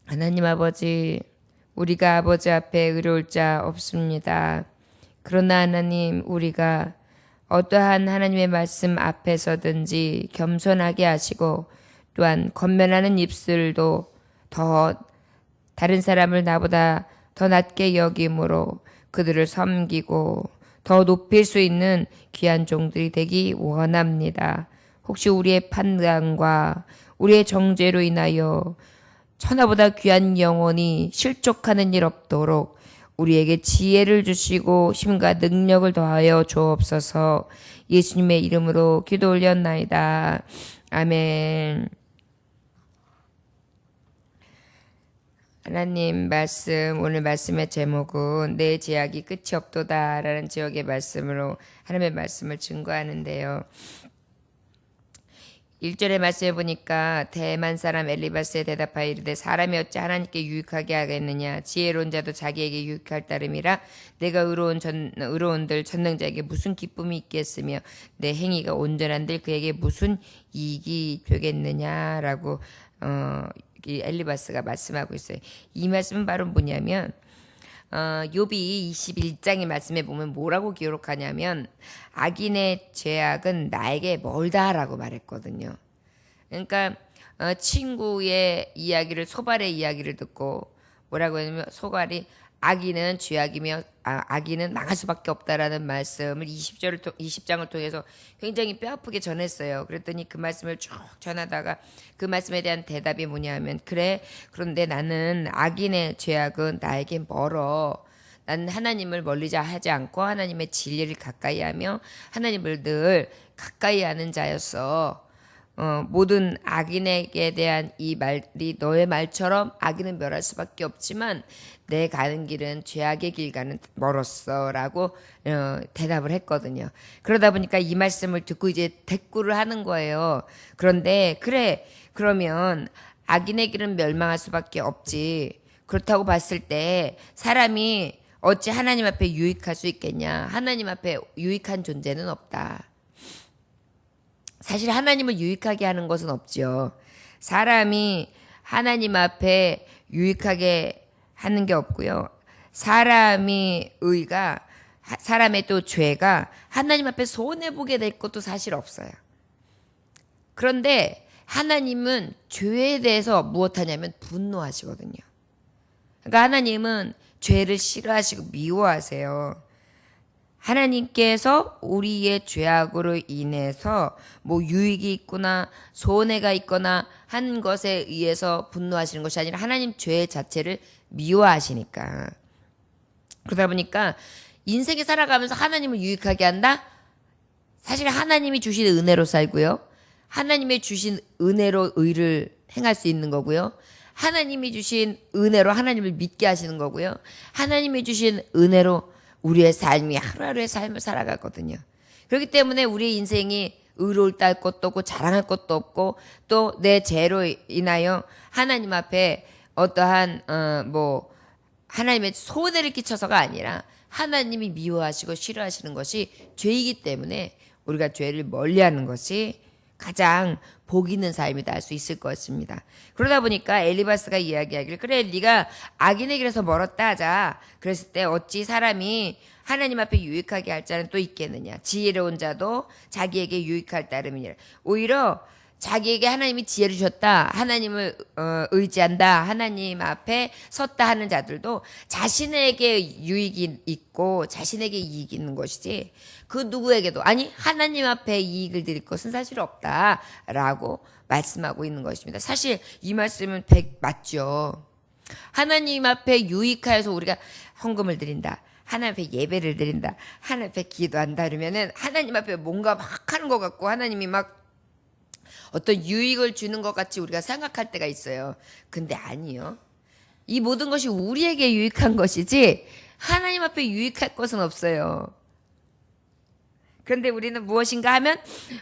하나님 아버지, 우리가 아버지 앞에 의로울 자 없습니다. 그러나 하나님, 우리가 어떠한 하나님의 말씀 앞에서든지 겸손하게 하시고 또한 권면하는 입술도 더 다른 사람을 나보다 더 낮게 여김으로 그들을 섬기고 더 높일 수 있는 귀한 종들이 되기 원합니다. 혹시 우리의 판단과 우리의 정죄로 인하여 천하보다 귀한 영혼이 실족하는 일 없도록 우리에게 지혜를 주시고 힘과 능력을 더하여 주옵소서. 예수님의 이름으로 기도 올렸나이다. 아멘. 하나님 말씀, 오늘 말씀의 제목은 내 제약이 끝이 없도다 라는 제목의 말씀으로 하나님의 말씀을 증거하는데요. 1절의 말씀에 보니까 대만 사람 엘리바스에 대답하여 이르되 사람이 어찌 하나님께 유익하게 하겠느냐. 지혜로운 자도 자기에게 유익할 따름이라. 내가 의로운들 전능자에게 무슨 기쁨이 있겠으며 내 행위가 온전한들 그에게 무슨 이익이 되겠느냐라고 이 엘리바스가 말씀하고 있어요. 이 말씀은 바로 뭐냐면 욥이 21장의 말씀에 보면 뭐라고 기록하냐면 악인의 죄악은 나에게 멀다라고 말했거든요. 그러니까 친구의 이야기를, 소발의 이야기를 듣고 뭐라고 했냐면 소발이 악인은 죄악이며 악인은 망할 수밖에 없다라는 말씀을 20장을 통해서 굉장히 뼈아프게 전했어요. 그랬더니 그 말씀을 쭉 전하다가 그 말씀에 대한 대답이 뭐냐면 그래, 그런데 나는 악인의 죄악은 나에게 멀어. 나는 하나님을 멀리 하지 않고 하나님의 진리를 가까이 하며 하나님을 늘 가까이 하는 자였어. 모든 악인에게 대한 이 말이 너의 말처럼 악인은 멸할 수밖에 없지만 내 가는 길은 죄악의 길과는 멀었어 라고 대답을 했거든요. 그러다 보니까 이 말씀을 듣고 이제 대꾸를 하는 거예요. 그런데 그래, 그러면 악인의 길은 멸망할 수밖에 없지. 그렇다고 봤을 때 사람이 어찌 하나님 앞에 유익할 수 있겠냐. 하나님 앞에 유익한 존재는 없다. 사실 하나님을 유익하게 하는 것은 없죠. 사람이 하나님 앞에 유익하게 하는 게 없고요. 사람의 또 죄가 하나님 앞에 손해보게 될 것도 사실 없어요. 그런데 하나님은 죄에 대해서 무엇하냐면 분노하시거든요. 그러니까 하나님은 죄를 싫어하시고 미워하세요. 하나님께서 우리의 죄악으로 인해서 뭐 유익이 있거나 손해가 있거나 한 것에 의해서 분노하시는 것이 아니라 하나님 죄 자체를 미워하시니까. 그러다 보니까 인생에 살아가면서 하나님을 유익하게 한다? 사실 하나님이 주신 은혜로 살고요. 하나님의 주신 은혜로 의를 행할 수 있는 거고요. 하나님이 주신 은혜로 하나님을 믿게 하시는 거고요. 하나님이 주신 은혜로 우리의 삶이 하루하루의 삶을 살아가거든요. 그렇기 때문에 우리의 인생이 의로울 딸 것도 없고 자랑할 것도 없고 또 내 죄로 인하여 하나님 앞에 어떠한 하나님의 손해를 끼쳐서가 아니라 하나님이 미워하시고 싫어하시는 것이 죄이기 때문에 우리가 죄를 멀리하는 것이 가장 복 있는 삶이다 할 수 있을 것입니다. 그러다 보니까 엘리바스가 이야기하기를 그래, 네가 악인의 길에서 멀었다 하자. 그랬을 때 어찌 사람이 하나님 앞에 유익하게 할 자는 또 있겠느냐. 지혜로운 자도 자기에게 유익할 따름이니라. 오히려 자기에게 하나님이 지혜를 주셨다, 하나님을 의지한다, 하나님 앞에 섰다 하는 자들도 자신에게 유익이 있고 자신에게 이익이 있는 것이지 그 누구에게도 아니 하나님 앞에 이익을 드릴 것은 사실 없다라고 말씀하고 있는 것입니다. 사실 이 말씀은 맞죠. 하나님 앞에 유익하여서 우리가 헌금을 드린다, 하나님 앞에 예배를 드린다, 하나님 앞에 기도한다 그러면은 하나님 앞에 뭔가 막 하는 것 같고 하나님이 막 어떤 유익을 주는 것 같이 우리가 생각할 때가 있어요. 근데 아니요. 이 모든 것이 우리에게 유익한 것이지 하나님 앞에 유익할 것은 없어요. 그런데 우리는 무엇인가 하면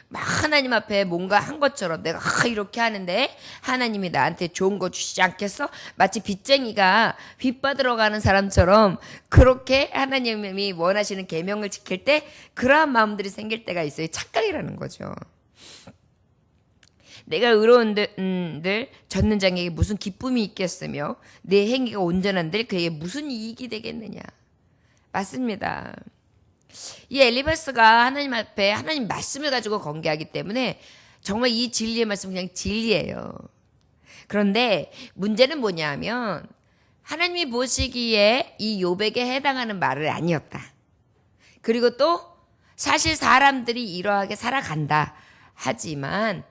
막 하나님 앞에 뭔가 한 것처럼 내가 이렇게 하는데 하나님이 나한테 좋은 거 주시지 않겠어? 마치 빚쟁이가 빚 받으러 가는 사람처럼 그렇게 하나님이 원하시는 계명을 지킬 때 그러한 마음들이 생길 때가 있어요. 착각이라는 거죠. 내가 의로운들 젖는 장에게 무슨 기쁨이 있겠으며 내 행위가 온전한들 그에게 무슨 이익이 되겠느냐. 맞습니다. 이 엘리바스가 하나님 앞에 하나님 말씀을 가지고 건개하기 때문에 정말 이 진리의 말씀은 그냥 진리예요. 그런데 문제는 뭐냐 하면 하나님이 보시기에 이 욥에게 해당하는 말을 아니었다. 그리고 또 사실 사람들이 이러하게 살아간다. 하지만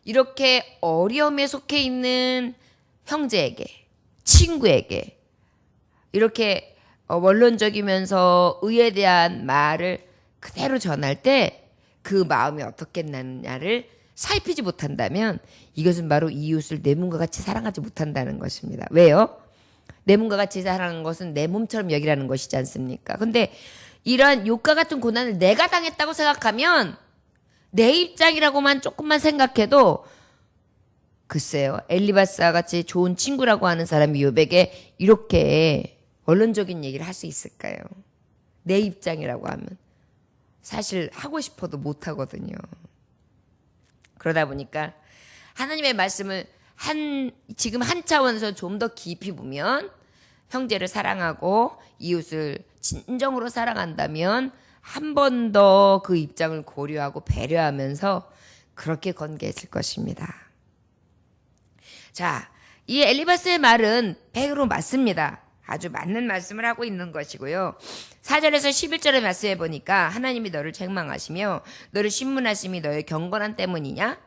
이렇게 어려움에 속해 있는 형제에게, 친구에게 이렇게 원론적이면서 의에 대한 말을 그대로 전할 때 그 마음이 어떻겠느냐를 살피지 못한다면 이것은 바로 이웃을 내 몸과 같이 사랑하지 못한다는 것입니다. 왜요? 내 몸과 같이 사랑하는 것은 내 몸처럼 여기라는 것이지 않습니까? 근데 이러한 욕과 같은 고난을 내가 당했다고 생각하면 내 입장이라고만 조금만 생각해도 글쎄요. 엘리바스와 같이 좋은 친구라고 하는 사람이 욥에게 이렇게 원론적인 얘기를 할 수 있을까요? 내 입장이라고 하면 사실 하고 싶어도 못 하거든요. 그러다 보니까 하나님의 말씀을 지금 한 차원에서 좀 더 깊이 보면 형제를 사랑하고 이웃을 진정으로 사랑한다면 한 번 더 그 입장을 고려하고 배려하면서 그렇게 건개했을 것입니다. 자, 이 엘리바스의 말은 100% 맞습니다. 아주 맞는 말씀을 하고 있는 것이고요. 4절에서 11절의 말씀해 보니까 하나님이 너를 책망하시며 너를 신문하심이 너의 경건함 때문이냐?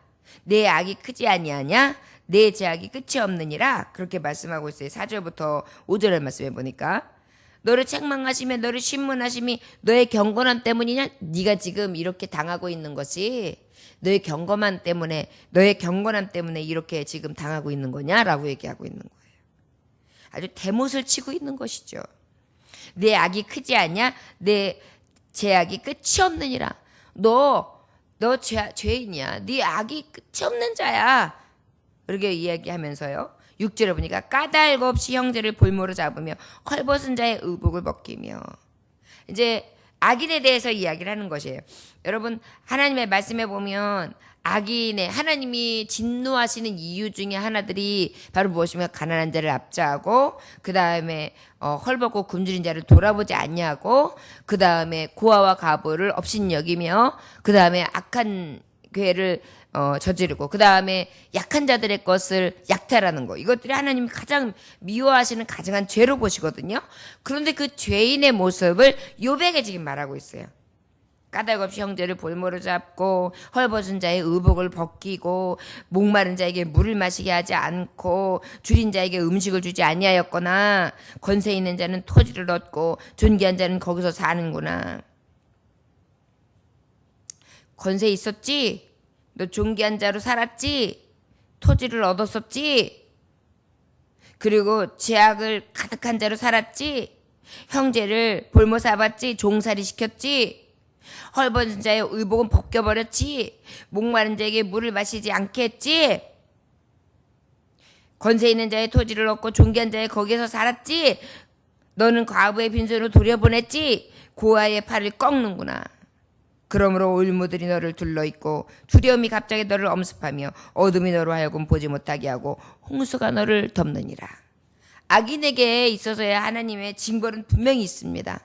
내 악이 크지 아니하냐? 내 죄악이 끝이 없느니라. 그렇게 말씀하고 있어요. 4절부터 5절의 말씀해 보니까 너를 책망하시며 너를 신문하심이 너의 경건함 때문이냐? 네가 지금 이렇게 당하고 있는 것이 너의 경건함 때문에 이렇게 지금 당하고 있는 거냐라고 얘기하고 있는 거예요. 아주 대못을 치고 있는 것이죠. 내 악이 크지 않냐? 내 죄악이 끝이 없느니라. 너 죄인이야. 네 악이 끝이 없는 자야. 이렇게 이야기하면서요. 6절에 보니까 까닭 없이 형제를 볼모로 잡으며 헐벗은 자의 의복을 벗기며. 이제 악인에 대해서 이야기를 하는 것이에요. 여러분 하나님의 말씀에 보면 악인의 하나님이 진노하시는 이유 중에 하나들이 바로 무엇이며 가난한 자를 압제하고 그 다음에 헐벗고 굶주린 자를 돌아보지 않냐고 그 다음에 고아와 가부를 업신여기며 그 다음에 악한 괴를 저지르고 그 다음에 약한 자들의 것을 약탈하는 거 이것들이 하나님이 가장 미워하시는 가증한 죄로 보시거든요. 그런데 그 죄인의 모습을 욥에게 지금 말하고 있어요. 까닭 없이 형제를 볼모로 잡고 헐벗은 자의 의복을 벗기고 목마른 자에게 물을 마시게 하지 않고 줄인 자에게 음식을 주지 아니하였거나 권세 있는 자는 토지를 얻고 존귀한 자는 거기서 사는구나. 권세 있었지? 너 존귀한 자로 살았지? 토지를 얻었었지? 그리고 죄악을 가득한 자로 살았지? 형제를 볼모 삼았지? 종살이 시켰지? 헐벗은 자의 의복은 벗겨버렸지? 목마른 자에게 물을 마시지 않게 했지? 권세 있는 자의 토지를 얻고 존귀한 자의 거기에서 살았지? 너는 과부의 빈손으로 돌려보냈지? 고아의 팔을 꺾는구나. 그러므로 올무들이 너를 둘러있고 두려움이 갑자기 너를 엄습하며 어둠이 너로 하여금 보지 못하게 하고 홍수가 너를 덮느니라. 악인에게 있어서야 하나님의 징벌은 분명히 있습니다.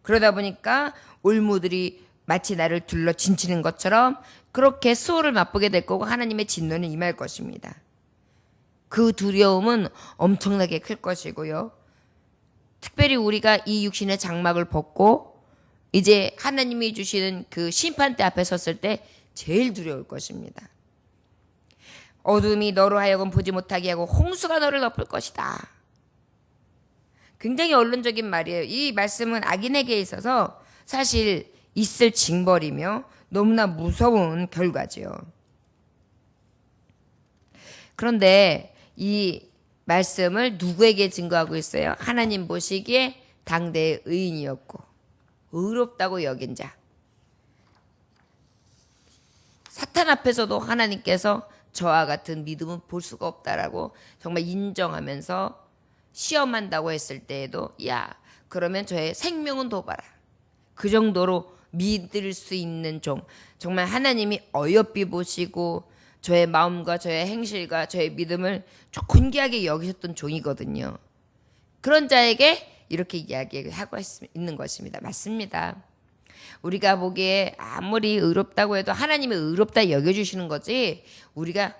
그러다 보니까 올무들이 마치 나를 둘러 진치는 것처럼 그렇게 수호를 맛보게 될 거고 하나님의 진노는 임할 것입니다. 그 두려움은 엄청나게 클 것이고요. 특별히 우리가 이 육신의 장막을 벗고 이제 하나님이 주시는 그 심판대 앞에 섰을 때 제일 두려울 것입니다. 어둠이 너로 하여금 보지 못하게 하고 홍수가 너를 덮을 것이다. 굉장히 언론적인 말이에요. 이 말씀은 악인에게 있어서 사실 있을 징벌이며 너무나 무서운 결과지요. 그런데 이 말씀을 누구에게 증거하고 있어요? 하나님 보시기에 당대의 의인이었고 의롭다고 여긴 자. 사탄 앞에서도 하나님께서 저와 같은 믿음은 볼 수가 없다라고 정말 인정하면서 시험한다고 했을 때에도 야 그러면 저의 생명은 둬봐라. 그 정도로 믿을 수 있는 종. 정말 하나님이 어여삐 보시고 저의 마음과 저의 행실과 저의 믿음을 존귀하게 여기셨던 종이거든요. 그런 자에게 이렇게 이야기하고 있는 것입니다. 맞습니다. 우리가 보기에 아무리 의롭다고 해도 하나님이 의롭다 여겨주시는 거지 우리가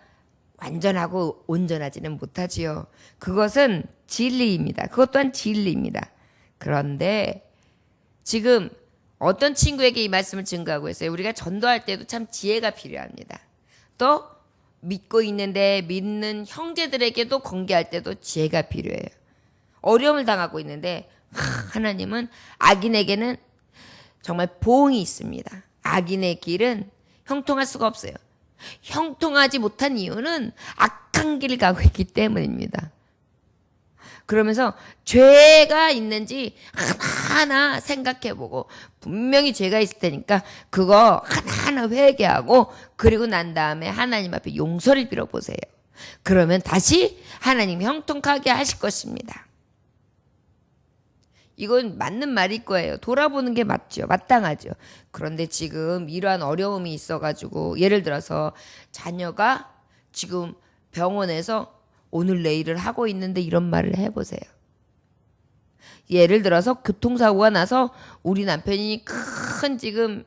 완전하고 온전하지는 못하지요. 그것은 진리입니다. 그것 또한 진리입니다. 그런데 지금 어떤 친구에게 이 말씀을 증거하고 있어요. 우리가 전도할 때도 참 지혜가 필요합니다. 또 믿고 있는데 믿는 형제들에게도 공개할 때도 지혜가 필요해요. 어려움을 당하고 있는데 하나님은 악인에게는 정말 보응이 있습니다. 악인의 길은 형통할 수가 없어요. 형통하지 못한 이유는 악한 길을 가고 있기 때문입니다. 그러면서 죄가 있는지 하나하나 생각해보고 분명히 죄가 있을 테니까 그거 하나하나 회개하고 그리고 난 다음에 하나님 앞에 용서를 빌어보세요. 그러면 다시 하나님이 형통하게 하실 것입니다. 이건 맞는 말일 거예요. 돌아보는 게 맞죠. 마땅하죠. 그런데 지금 이러한 어려움이 있어가지고 예를 들어서 자녀가 지금 병원에서 오늘 내일을 하고 있는데 이런 말을 해보세요. 예를 들어서 교통사고가 나서 우리 남편이 큰 지금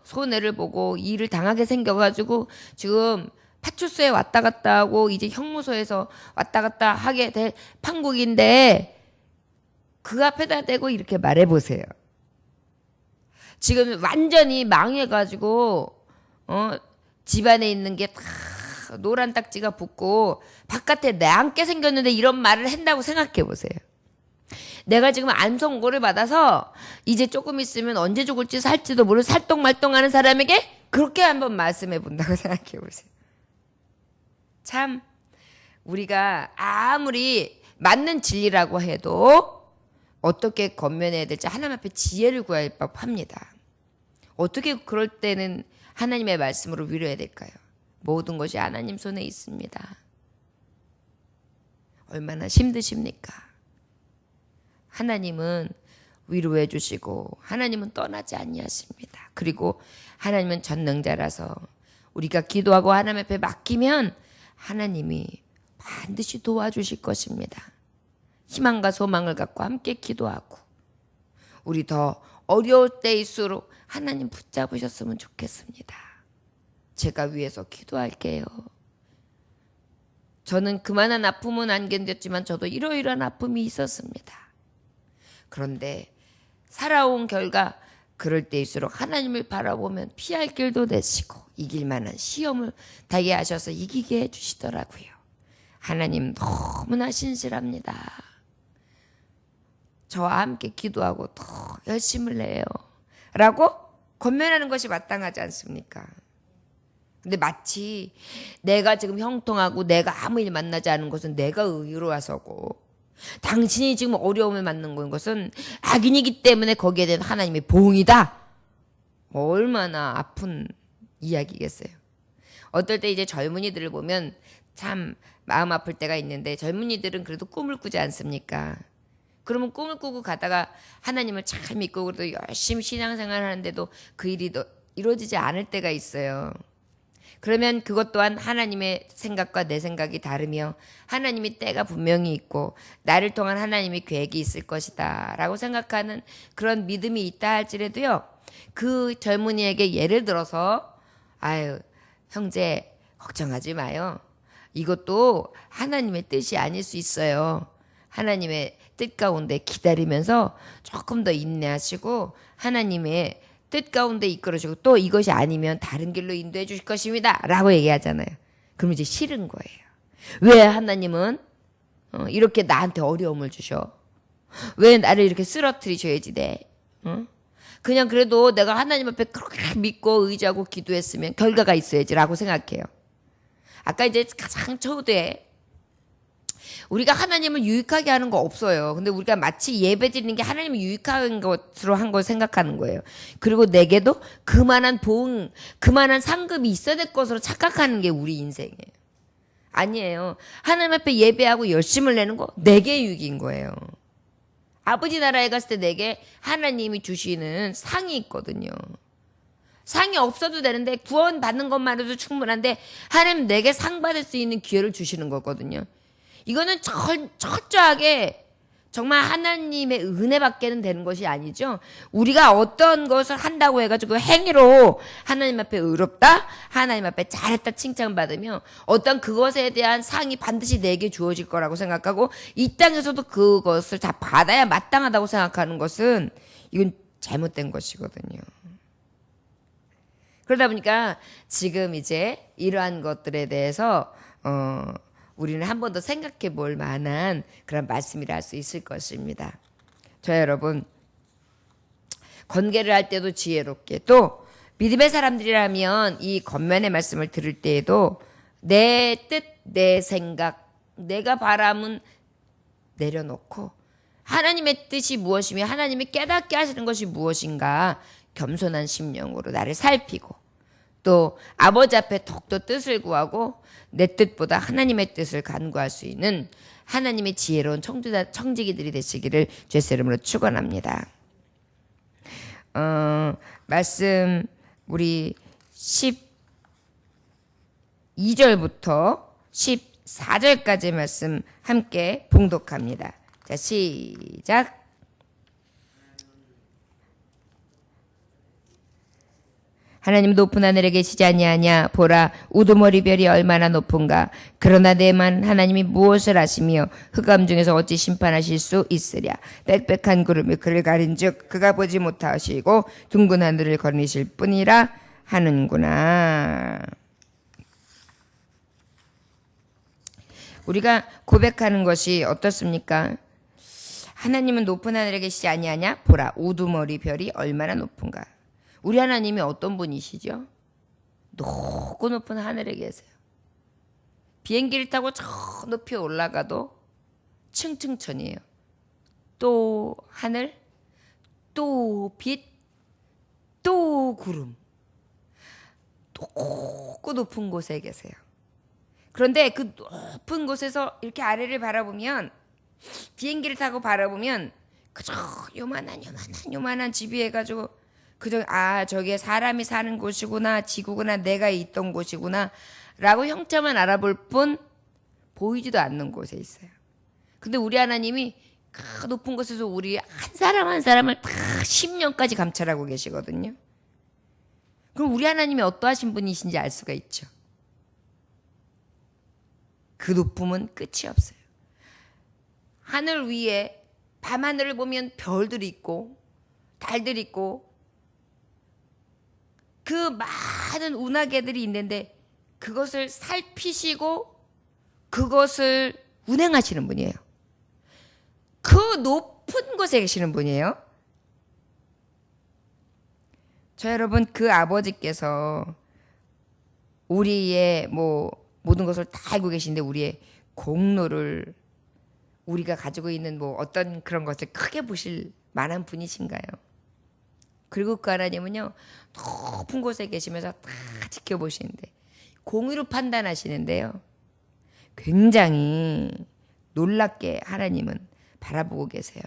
손해를 보고 일을 당하게 생겨가지고 지금 파출소에 왔다 갔다 하고 이제 형무소에서 왔다 갔다 하게 될 판국인데 그 앞에다 대고 이렇게 말해보세요. 지금 완전히 망해가지고 집안에 있는 게 다 노란 딱지가 붙고 바깥에 내앉게 생겼는데 이런 말을 한다고 생각해보세요. 내가 지금 암선고를 받아서 이제 조금 있으면 언제 죽을지 살지도 모르는 살똥말똥하는 사람에게 그렇게 한번 말씀해 본다고 생각해 보세요. 참 우리가 아무리 맞는 진리라고 해도 어떻게 건면해야 될지 하나님 앞에 지혜를 구할 법합니다. 어떻게 그럴 때는 하나님의 말씀으로 위로해야 될까요? 모든 것이 하나님 손에 있습니다. 얼마나 힘드십니까? 하나님은 위로해 주시고 하나님은 떠나지 아니하십니다. 그리고 하나님은 전능자라서 우리가 기도하고 하나님 앞에 맡기면 하나님이 반드시 도와주실 것입니다. 희망과 소망을 갖고 함께 기도하고 우리 더 어려울 때일수록 하나님 붙잡으셨으면 좋겠습니다. 제가 위해서 기도할게요. 저는 그만한 아픔은 안 견뎠지만 저도 이러이러한 아픔이 있었습니다. 그런데 살아온 결과 그럴 때일수록 하나님을 바라보면 피할 길도 내시고 이길 만한 시험을 당하게 하셔서 이기게 해주시더라고요. 하나님 너무나 신실합니다. 저와 함께 기도하고 더 열심을 내요. 라고 권면하는 것이 마땅하지 않습니까? 근데 마치 내가 지금 형통하고 내가 아무 일 만나지 않은 것은 내가 의로워서고 당신이 지금 어려움을 만난 것은 악인이기 때문에 거기에 대한 하나님의 보응이다. 얼마나 아픈 이야기겠어요. 어떨 때 이제 젊은이들을 보면 참 마음 아플 때가 있는데 젊은이들은 그래도 꿈을 꾸지 않습니까? 그러면 꿈을 꾸고 가다가 하나님을 잘 믿고 그래도 열심히 신앙생활 하는데도 그 일이 이루어지지 않을 때가 있어요. 그러면 그것 또한 하나님의 생각과 내 생각이 다르며 하나님이 때가 분명히 있고 나를 통한 하나님의 계획이 있을 것이다 라고 생각하는 그런 믿음이 있다 할지라도요. 그 젊은이에게 예를 들어서 아유 형제 걱정하지 마요. 이것도 하나님의 뜻이 아닐 수 있어요. 하나님의 뜻 가운데 기다리면서 조금 더 인내하시고 하나님의 뜻 가운데 이끌어주고 또 이것이 아니면 다른 길로 인도해 주실 것입니다. 라고 얘기하잖아요. 그럼 이제 싫은 거예요. 왜 하나님은 이렇게 나한테 어려움을 주셔? 왜 나를 이렇게 쓰러뜨리셔야지 돼? 그냥 그래도 내가 하나님 앞에 그렇게 믿고 의지하고 기도했으면 결과가 있어야지 라고 생각해요. 아까 이제 가장 초대에 우리가 하나님을 유익하게 하는 거 없어요. 근데 우리가 마치 예배 드리는 게 하나님을 유익한 것으로 한 걸 생각하는 거예요. 그리고 내게도 그만한 보응, 그만한 상급이 있어야 될 것으로 착각하는 게 우리 인생이에요. 아니에요. 하나님 앞에 예배하고 열심을 내는 거 내게 유익인 거예요. 아버지 나라에 갔을 때 내게 하나님이 주시는 상이 있거든요. 상이 없어도 되는데 구원 받는 것만으로도 충분한데 하나님 내게 상 받을 수 있는 기회를 주시는 거거든요. 이거는 철저하게 정말 하나님의 은혜밖에는 되는 것이 아니죠. 우리가 어떤 것을 한다고 해가지고 행위로 하나님 앞에 의롭다, 하나님 앞에 잘했다 칭찬받으며 어떤 그것에 대한 상이 반드시 내게 주어질 거라고 생각하고 이 땅에서도 그것을 다 받아야 마땅하다고 생각하는 것은 이건 잘못된 것이거든요. 그러다 보니까 지금 이제 이러한 것들에 대해서 우리는 한 번 더 생각해 볼 만한 그런 말씀이라 할 수 있을 것입니다. 저 여러분, 건계를 할 때도 지혜롭게, 또 믿음의 사람들이라면 이 겉면의 말씀을 들을 때에도 내 뜻, 내 생각, 내가 바람은 내려놓고 하나님의 뜻이 무엇이며 하나님이 깨닫게 하시는 것이 무엇인가 겸손한 심령으로 나를 살피고 또 아버지 앞에 더욱더 뜻을 구하고 내 뜻보다 하나님의 뜻을 간구할 수 있는 하나님의 지혜로운 청지기들이 되시기를 주의 이름으로 축원합니다. 말씀 우리 12절부터 14절까지 말씀 함께 봉독합니다. 자, 시작. 하나님 높은 하늘에 계시지 아니하냐. 보라, 우두머리 별이 얼마나 높은가. 그러나 내만 하나님이 무엇을 하시며 흑암 중에서 어찌 심판하실 수 있으랴. 빽빽한 구름이 그를 가린즉 그가 보지 못하시고 둥근 하늘을 거니실 뿐이라 하는구나. 우리가 고백하는 것이 어떻습니까? 하나님은 높은 하늘에 계시지 아니하냐. 보라, 우두머리 별이 얼마나 높은가. 우리 하나님이 어떤 분이시죠? 높고 높은 하늘에 계세요. 비행기를 타고 저 높이 올라가도 층층천이에요. 또 하늘, 또 빛, 또 구름. 높고 높은 곳에 계세요. 그런데 그 높은 곳에서 이렇게 아래를 바라보면, 비행기를 타고 바라보면 그저 요만한 집이 해가지고 그저 저게 사람이 사는 곳이구나, 지구구나, 내가 있던 곳이구나 라고 형태만 알아볼 뿐 보이지도 않는 곳에 있어요. 근데 우리 하나님이 그 높은 곳에서 우리 한 사람 한 사람을 다 10년까지 감찰하고 계시거든요. 그럼 우리 하나님이 어떠하신 분이신지 알 수가 있죠. 그 높음은 끝이 없어요. 하늘 위에 밤하늘을 보면 별들이 있고 달들이 있고 그 많은 운하계들이 있는데 그것을 살피시고 그것을 운행하시는 분이에요. 그 높은 곳에 계시는 분이에요. 저 여러분, 그 아버지께서 우리의 모든 것을 다 알고 계신데 우리의 공로를 우리가 가지고 있는 어떤 그런 것을 크게 보실 만한 분이신가요? 그리고 그 하나님은요, 높은 곳에 계시면서 다 지켜보시는데 공의로 판단하시는데요, 굉장히 놀랍게 하나님은 바라보고 계세요.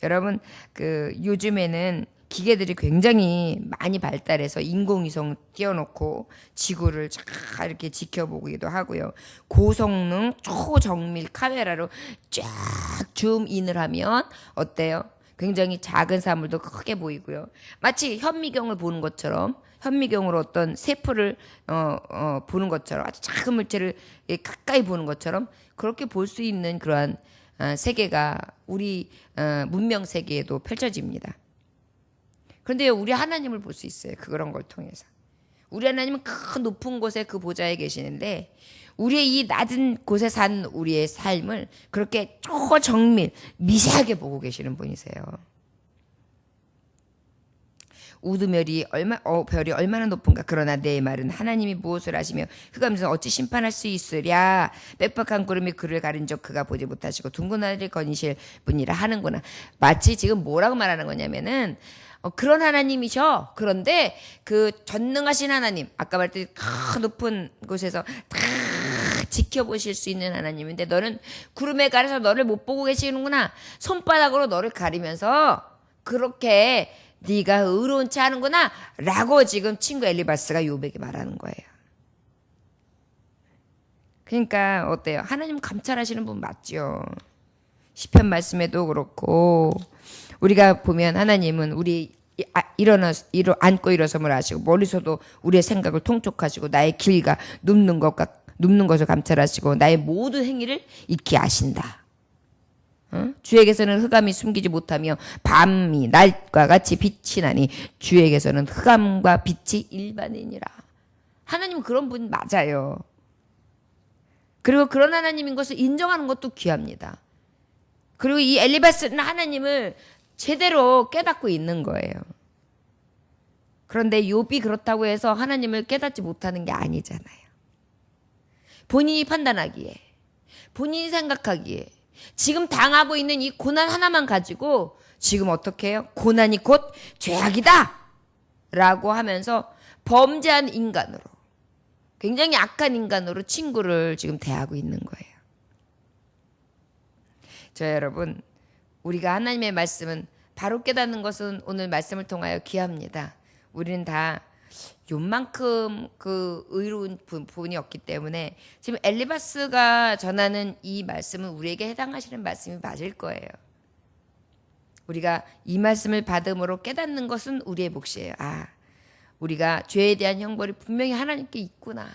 여러분, 요즘에는 기계들이 굉장히 많이 발달해서 인공위성 띄워놓고 지구를 쫙 이렇게 지켜보기도 하고요. 고성능 초정밀 카메라로 쫙 줌인을 하면 어때요? 굉장히 작은 사물도 크게 보이고요. 마치 현미경을 보는 것처럼, 현미경으로 어떤 세포를 보는 것처럼, 아주 작은 물체를 가까이 보는 것처럼 그렇게 볼 수 있는 그러한 세계가 우리 문명 세계에도 펼쳐집니다. 그런데 우리 하나님을 볼 수 있어요. 그런 걸 통해서. 우리 하나님은 큰 높은 곳에 그 보좌에 계시는데 우리의 이 낮은 곳에 산 우리의 삶을 그렇게 초정밀 미세하게 보고 계시는 분이세요. 우두별이 얼마나 높은가. 그러나 내 말은 하나님이 무엇을 하시며 흑암에서 어찌 심판할 수 있으랴. 빽빽한 구름이 그를 가린즉 그가 보지 못하시고 둥근 하늘을 거니실 분이라 하는구나. 마치 지금 뭐라고 말하는 거냐면은 그런 하나님이셔. 그런데 그 전능하신 하나님, 아까 말했듯이 높은 곳에서 다 지켜보실 수 있는 하나님인데 너는 구름에 가려서 너를 못 보고 계시는구나. 손바닥으로 너를 가리면서 그렇게 네가 의로운 체 하는구나 라고 지금 친구 엘리바스가 욥에게 말하는 거예요. 그러니까 어때요? 하나님 감찰하시는 분 맞죠? 시편 말씀에도 그렇고 우리가 보면 하나님은 우리 앉고 일어섬을 하시고 머리서도 우리의 생각을 통촉하시고 나의 길과 눕는 것을 감찰하시고 나의 모든 행위를 익히 아신다. 주에게서는 흑암이 숨기지 못하며 밤이 날과 같이 빛이 나니 주에게서는 흑암과 빛이 일반이니라. 하나님은 그런 분 맞아요. 그리고 그런 하나님인 것을 인정하는 것도 귀합니다. 그리고 이 엘리바스는 하나님을 제대로 깨닫고 있는 거예요. 그런데 욥이 그렇다고 해서 하나님을 깨닫지 못하는 게 아니잖아요. 본인이 판단하기에, 본인이 생각하기에 지금 당하고 있는 이 고난 하나만 가지고 지금 어떻게 해요? 고난이 곧 죄악이다! 라고 하면서 범죄한 인간으로, 굉장히 악한 인간으로 친구를 지금 대하고 있는 거예요. 여러분, 우리가 하나님의 말씀은 바로 깨닫는 것은 오늘 말씀을 통하여 귀합니다. 우리는 다 요만큼 그 의로운 부분이 없기 때문에 지금 엘리바스가 전하는 이 말씀은 우리에게 해당하시는 말씀이 맞을 거예요. 우리가 이 말씀을 받음으로 깨닫는 것은 우리의 몫이에요. 우리가 죄에 대한 형벌이 분명히 하나님께 있구나.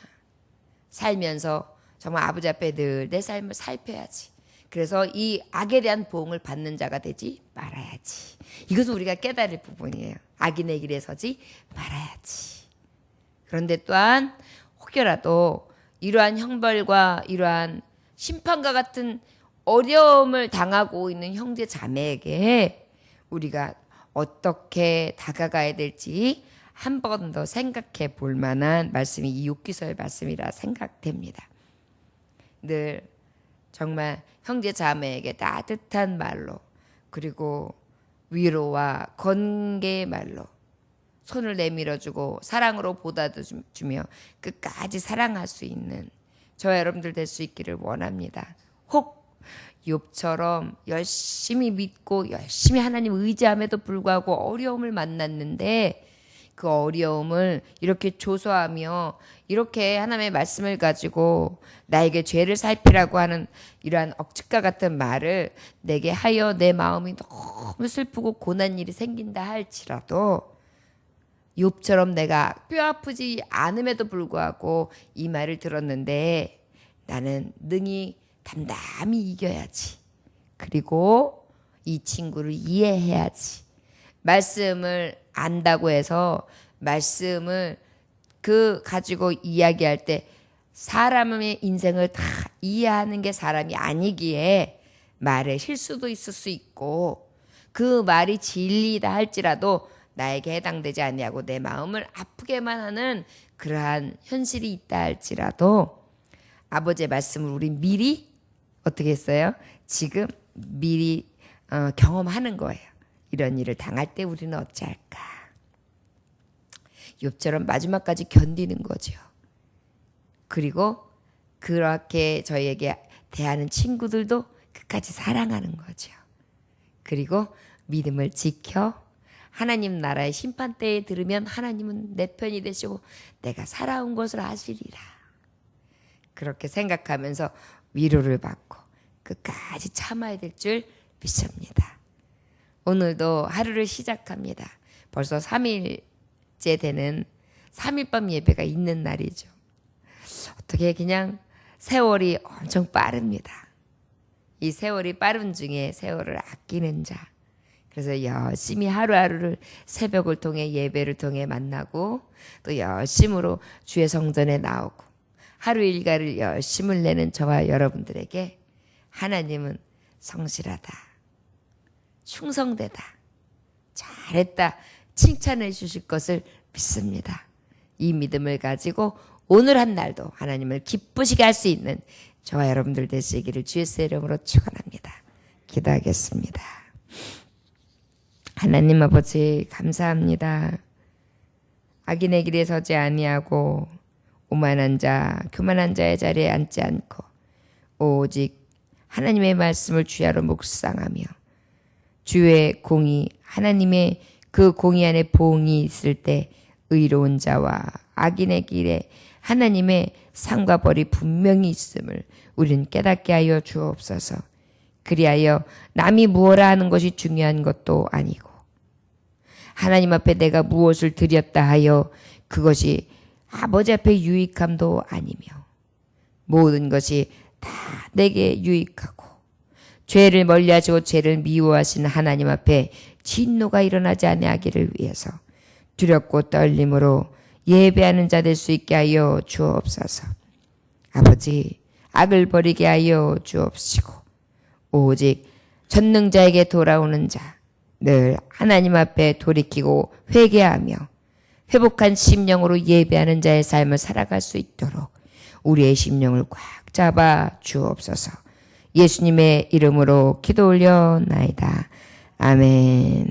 살면서 정말 아버지 앞에 늘 내 삶을 살펴야지. 그래서 이 악에 대한 보응을 받는 자가 되지 말아야지. 이것은 우리가 깨달을 부분이에요. 악인의 길에 서지 말아야지. 그런데 또한 혹여라도 이러한 형벌과 이러한 심판과 같은 어려움을 당하고 있는 형제 자매에게 우리가 어떻게 다가가야 될지 한 번 더 생각해 볼 만한 말씀이 이 욥기서의 말씀이라 생각됩니다. 늘 정말 형제 자매에게 따뜻한 말로 그리고 위로와 건개의 말로 손을 내밀어주고 사랑으로 보다주며 끝까지 사랑할 수 있는 저와 여러분들 될 수 있기를 원합니다. 혹 욥처럼 열심히 믿고 열심히 하나님 의지함에도 불구하고 어려움을 만났는데 그 어려움을 이렇게 조소하며 이렇게 하나님의 말씀을 가지고 나에게 죄를 살피라고 하는 이러한 억측과 같은 말을 내게 하여 내 마음이 너무 슬프고 고난 일이 생긴다 할지라도 욥처럼 내가 뼈 아프지 않음에도 불구하고 이 말을 들었는데 나는 능히 담담히 이겨야지. 그리고 이 친구를 이해해야지. 말씀을 안다고 해서 말씀을 가지고 이야기할 때 사람의 인생을 다 이해하는 게 사람이 아니기에 말에 실수도 있을 수 있고 그 말이 진리다 할지라도 나에게 해당되지 아니하고 내 마음을 아프게만 하는 그러한 현실이 있다 할지라도 아버지의 말씀을 우리 미리 어떻게 했어요? 지금 미리 경험하는 거예요. 이런 일을 당할 때 우리는 어찌할까? 욥처럼 마지막까지 견디는 거죠. 그리고 그렇게 저희에게 대하는 친구들도 끝까지 사랑하는 거죠. 그리고 믿음을 지켜 하나님 나라의 심판때에 들으면 하나님은 내 편이 되시고 내가 살아온 것을 아시리라. 그렇게 생각하면서 위로를 받고 끝까지 참아야 될 줄 믿습니다. 오늘도 하루를 시작합니다. 벌써 3일째 되는 3일밤 예배가 있는 날이죠. 어떻게 그냥 세월이 엄청 빠릅니다. 이 세월이 빠른 중에 세월을 아끼는 자. 그래서 열심히 하루하루를 새벽을 통해 예배를 통해 만나고 또 열심으로 주의 성전에 나오고 하루 일과를 열심을 내는 저와 여러분들에게 하나님은 성실하다, 충성되다, 잘했다 칭찬해 주실 것을 믿습니다. 이 믿음을 가지고 오늘 한 날도 하나님을 기쁘시게 할 수 있는 저와 여러분들 되시기를 주의 이름으로 축원합니다. 기도하겠습니다. 하나님 아버지 감사합니다. 악인의 길에 서지 아니하고 오만한 자, 교만한 자의 자리에 앉지 않고 오직 하나님의 말씀을 주야로 묵상하며 주의 공의, 하나님의 그 공의 안에 보응이 있을 때 의로운 자와 악인의 길에 하나님의 상과 벌이 분명히 있음을 우리는 깨닫게 하여 주옵소서. 그리하여 남이 무엇라 하는 것이 중요한 것도 아니고 하나님 앞에 내가 무엇을 드렸다 하여 그것이 아버지 앞에 유익함도 아니며 모든 것이 다 내게 유익하고 죄를 멀리하시고 죄를 미워하시는 하나님 앞에 진노가 일어나지 아니하기를 위해서 두렵고 떨림으로 예배하는 자 될 수 있게 하여 주옵소서. 아버지, 악을 버리게 하여 주옵시고 오직 전능자에게 돌아오는 자, 늘 하나님 앞에 돌이키고 회개하며 회복한 심령으로 예배하는 자의 삶을 살아갈 수 있도록 우리의 심령을 꽉 잡아 주옵소서. 예수님의 이름으로 기도 올려나이다. 아멘.